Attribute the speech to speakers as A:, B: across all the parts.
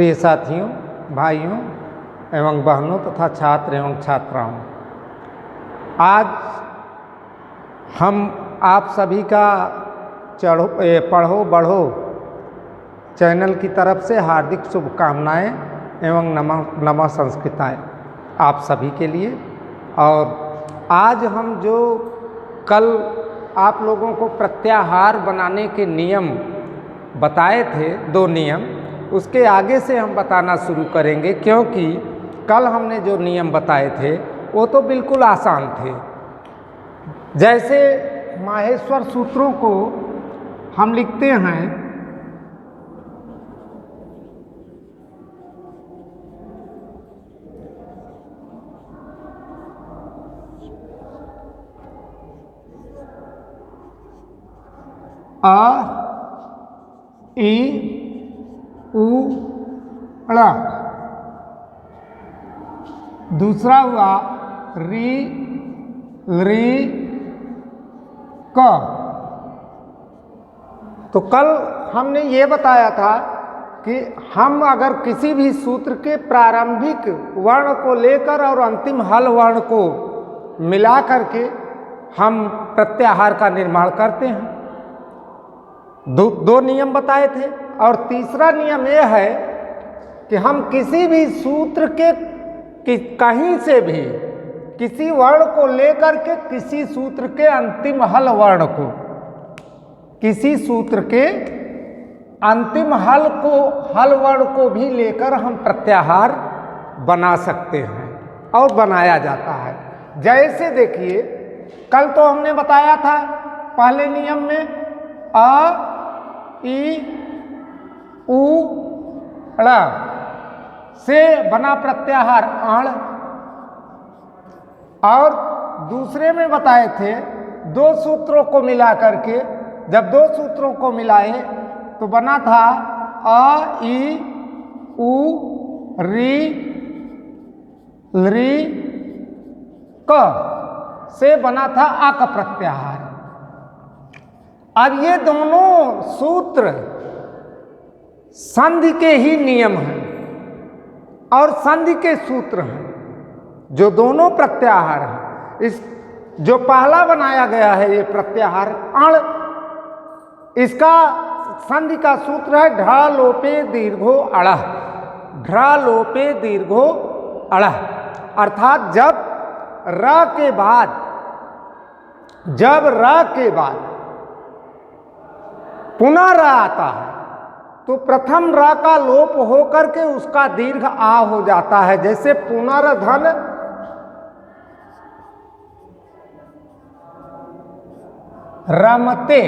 A: प्रिय साथियों, भाइयों एवं बहनों तथा छात्र एवं छात्राओं, आज हम आप सभी का पढ़ो बढ़ो चैनल की तरफ से हार्दिक शुभकामनाएं एवं नमः संस्कृताएं आप सभी के लिए। और आज हम जो कल आप लोगों को प्रत्याहार बनाने के नियम बताए थे, 2 नियम, उसके आगे से हम बताना शुरू करेंगे, क्योंकि कल हमने जो नियम बताए थे वो तो बिल्कुल आसान थे। जैसे माहेश्वर सूत्रों को हम लिखते हैं अ ई उ ळ, दूसरा हुआ री री क। तो कल हमने ये बताया था कि हम अगर किसी भी सूत्र के प्रारंभिक वर्ण को लेकर और अंतिम हल वर्ण को मिला करके हम प्रत्याहार का निर्माण करते हैं। दो नियम बताए थे। और तीसरा नियम यह है कि हम किसी भी सूत्र के कहीं से भी किसी वर्ण को लेकर के किसी सूत्र के अंतिम हल वर्ण को, किसी सूत्र के अंतिम हल वर्ण को भी लेकर हम प्रत्याहार बना सकते हैं और बनाया जाता है। जैसे देखिए, कल तो हमने बताया था पहले नियम में अ ई उ ळ से बना प्रत्याहार अण, और दूसरे में बताए थे 2 सूत्रों को मिला करके, जब 2 सूत्रों को मिलाए तो बना था अ ई उ री री क से बना था अक प्रत्याहार। अब ये दोनों सूत्र संधि के ही नियम हैं और संधि के सूत्र हैं, जो दोनों प्रत्याहार हैं। इस जो पहला बनाया गया है ये प्रत्याहार अण, इसका संधि का सूत्र है ढ लोपे दीर्घो अड़ह, ढ लोपे दीर्घो अड़ह, अर्थात जब र के बाद पुनः र आता है तो प्रथम र का लोप होकर के उसका दीर्घ आ हो जाता है। जैसे पुनर्धन रमते।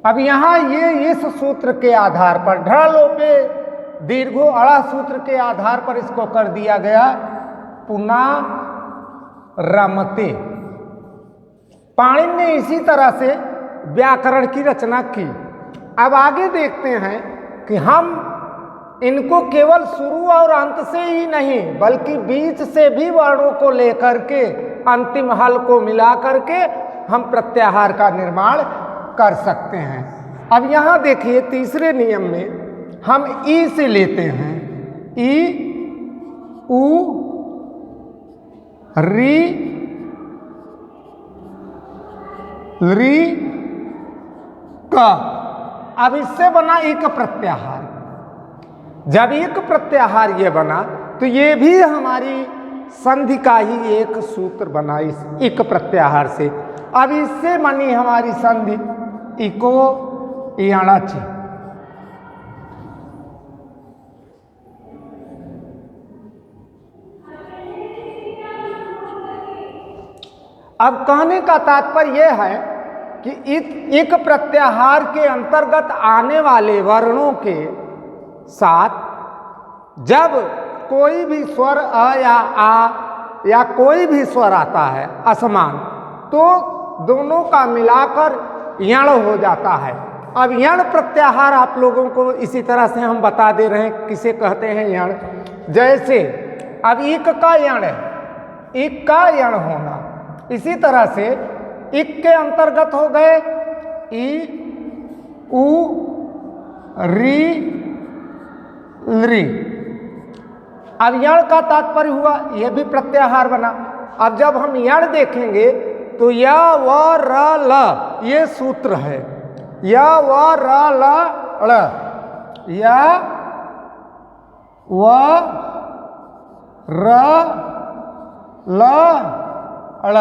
A: अब यहां ये इस सूत्र के आधार पर ढ लोपे दीर्घो अड़ा सूत्र के आधार पर इसको कर दिया गया पुनः रमते। पाणिनि ने इसी तरह से व्याकरण की रचना की। अब आगे देखते हैं कि हम इनको केवल शुरू और अंत से ही नहीं बल्कि बीच से भी वर्णों को लेकर के अंतिम हल को मिला करके हम प्रत्याहार का निर्माण कर सकते हैं। अब यहां देखिए तीसरे नियम में हम ई से लेते हैं, ई उ री री का। अब इससे बना एक प्रत्याहार। जब एक प्रत्याहार ये बना तो ये भी हमारी संधि का ही एक सूत्र बना इस एक प्रत्याहार से। अब इससे बनी हमारी संधि इको इयाणाची। अब कहने का तात्पर्य यह है कि एक प्रत्याहार के अंतर्गत आने वाले वर्णों के साथ जब कोई भी स्वर अ या आ या कोई भी स्वर आता है असमान, तो दोनों का मिलाकर यण हो जाता है। अब यण प्रत्याहार आप लोगों को इसी तरह से हम बता दे रहे हैं किसे कहते हैं यण। जैसे अब इक का यण है, इक का यण होना, इसी तरह से इक के अंतर्गत हो गए ई उ री ली। अब यण का तात्पर्य हुआ, यह भी प्रत्याहार बना। अब जब हम यण देखेंगे तो य व र ल ये सूत्र है, य व र ल ळ, य व र ल ळ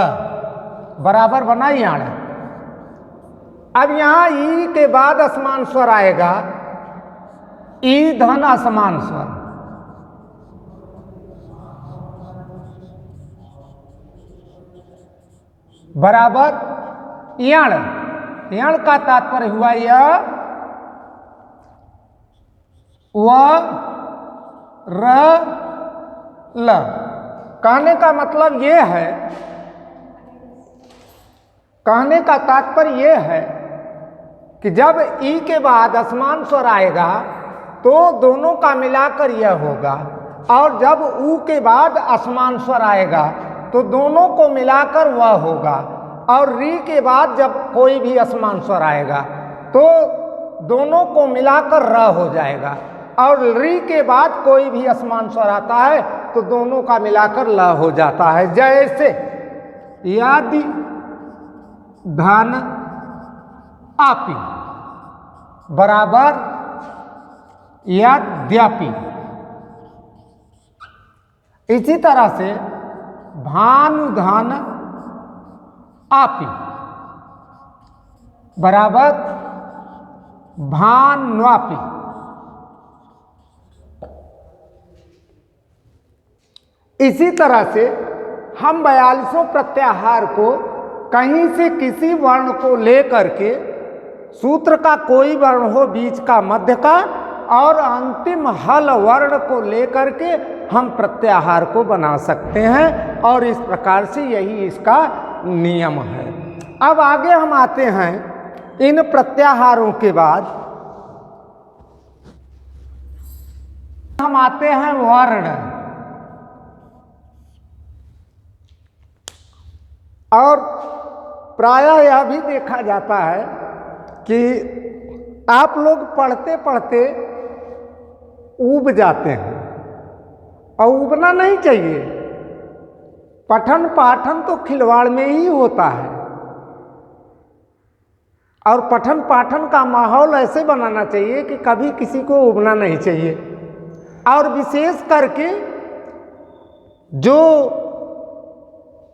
A: बराबर बना यण। अब यहां ई के बाद असमान स्वर आएगा, ई धन असमान स्वर, बराबर यण। यण का तात्पर्य हुआ य व र ल। कहने का मतलब ये है, कहने का तात्पर्य ये है कि जब ई के बाद असमान स्वर आएगा तो दोनों का मिलाकर यह होगा, और जब ऊ के बाद असमान स्वर आएगा तो दोनों को मिलाकर वह होगा, और री के बाद जब कोई भी असमान स्वर आएगा तो दोनों को मिलाकर र हो जाएगा, और री के बाद कोई भी असमान स्वर आता है तो दोनों का मिलाकर ल हो जाता है। जैसे यदि धन आपी बराबर यद्यपि। इसी तरह से भानुधन आपी बराबर भान्वापी। इसी तरह से हम 42 प्रत्याहार को कहीं से किसी वर्ण को लेकर के, सूत्र का कोई वर्ण हो बीच का मध्य का, और अंतिम हल वर्ण को लेकर के हम प्रत्याहार को बना सकते हैं, और इस प्रकार से यही इसका नियम है। अब आगे हम आते हैं, इन प्रत्याहारों के बाद हम आते हैं वर्ण। और प्रायः यह भी देखा जाता है कि आप लोग पढ़ते पढ़ते ऊब जाते हैं, और ऊबना नहीं चाहिए। पठन पाठन तो खिलवाड़ में ही होता है, और पठन पाठन का माहौल ऐसे बनाना चाहिए कि कभी किसी को ऊबना नहीं चाहिए। और विशेष करके जो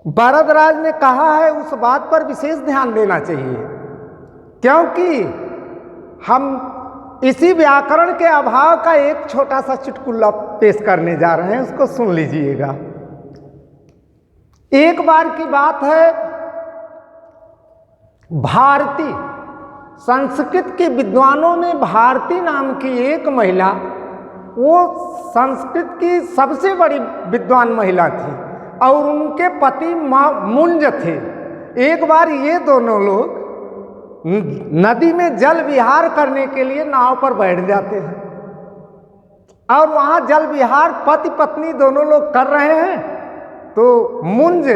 A: भारद्वाज ने कहा है उस बात पर विशेष ध्यान देना चाहिए, क्योंकि हम इसी व्याकरण के अभाव का एक छोटा सा चुटकुला पेश करने जा रहे हैं, उसको सुन लीजिएगा। एक बार की बात है, भारती, संस्कृत के विद्वानों में भारती नाम की एक महिला, वो संस्कृत की सबसे बड़ी विद्वान महिला थी, और उनके पति मुंज थे। एक बार ये दोनों लोग नदी में जल विहार करने के लिए नाव पर बैठ जाते हैं, और वहां जल विहार पति पत्नी दोनों लोग कर रहे हैं, तो मुंज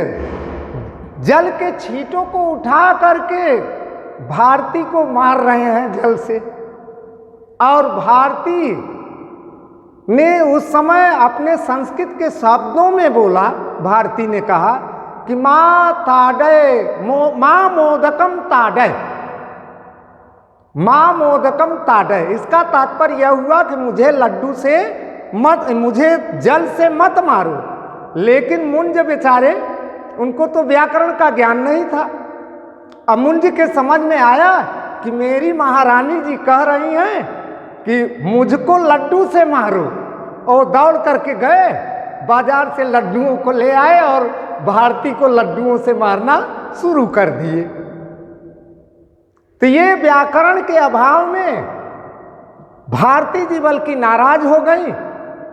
A: जल के छींटों को उठा करके भारती को मार रहे हैं जल से। और भारती ने उस समय अपने संस्कृत के शब्दों में बोला, भारती ने कहा कि माँ ताडय माँ मोदकम ताडय, माँ मोदकम ताडय। इसका तात्पर्य यह हुआ कि मुझे लड्डू से मत, मुझे जल से मत मारो। लेकिन मुंज बेचारे, उनको तो व्याकरण का ज्ञान नहीं था। अब मुंज के समझ में आया कि मेरी महारानी जी कह रही हैं कि मुझको लड्डू से मारो, और दौड़ करके गए बाजार से लड्डुओं को ले आए और भारती को लड्डुओं से मारना शुरू कर दिए। तो ये व्याकरण के अभाव में भारती जी बल्कि नाराज हो गई,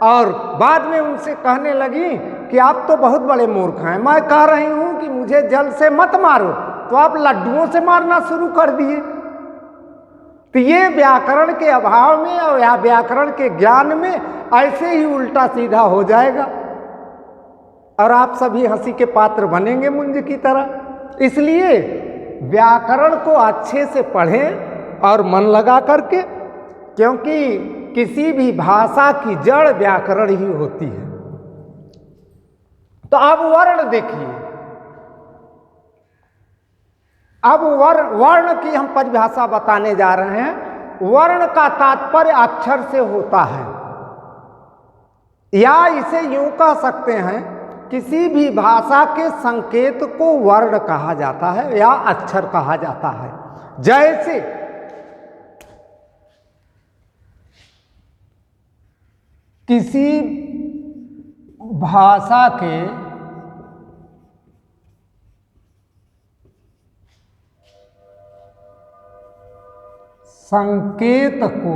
A: और बाद में उनसे कहने लगी कि आप तो बहुत बड़े मूर्ख हैं, मैं कह रही हूं कि मुझे जल से मत मारो, तो आप लड्डुओं से मारना शुरू कर दिए। तो ये व्याकरण के अभाव में और या व्याकरण के ज्ञान में ऐसे ही उल्टा सीधा हो जाएगा, और आप सभी हंसी के पात्र बनेंगे मुंज की तरह। इसलिए व्याकरण को अच्छे से पढ़ें और मन लगा करके, क्योंकि किसी भी भाषा की जड़ व्याकरण ही होती है। तो अब वर्ण देखिए, अब वर्ण की हम परिभाषा बताने जा रहे हैं। वर्ण का तात्पर्य अक्षर से होता है, या इसे यूं कह सकते हैं, किसी भी भाषा के संकेत को वर्ण कहा जाता है या अक्षर कहा जाता है। जैसे किसी भाषा के संकेत को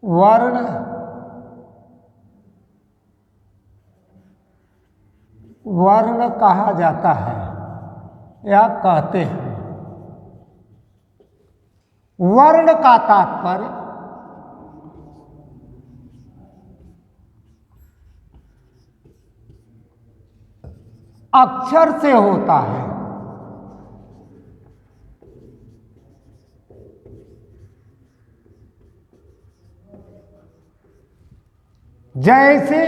A: वर्ण कहा जाता है या कहते हैं। वर्ण का तात्पर्य अक्षर से होता है। जैसे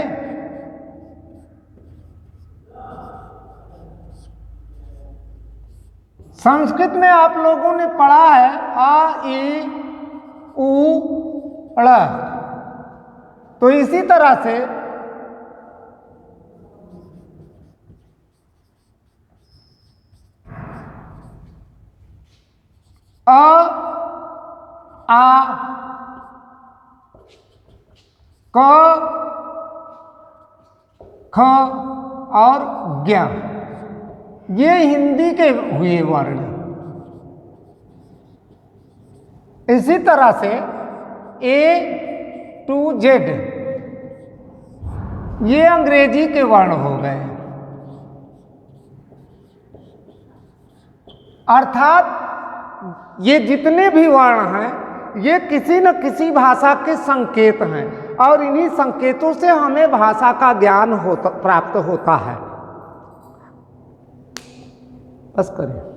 A: संस्कृत में आप लोगों ने पढ़ा है आ ई उ ळ, तो इसी तरह से अ आ क ख और ज्ञ, ये हिंदी के हुए वर्ण। इसी तरह से A to Z ये अंग्रेजी के वर्ण हो गए। अर्थात ये जितने भी वर्ण हैं ये किसी न किसी भाषा के संकेत हैं, और इन्हीं संकेतों से हमें भाषा का ज्ञान प्राप्त होता है। बस करिए।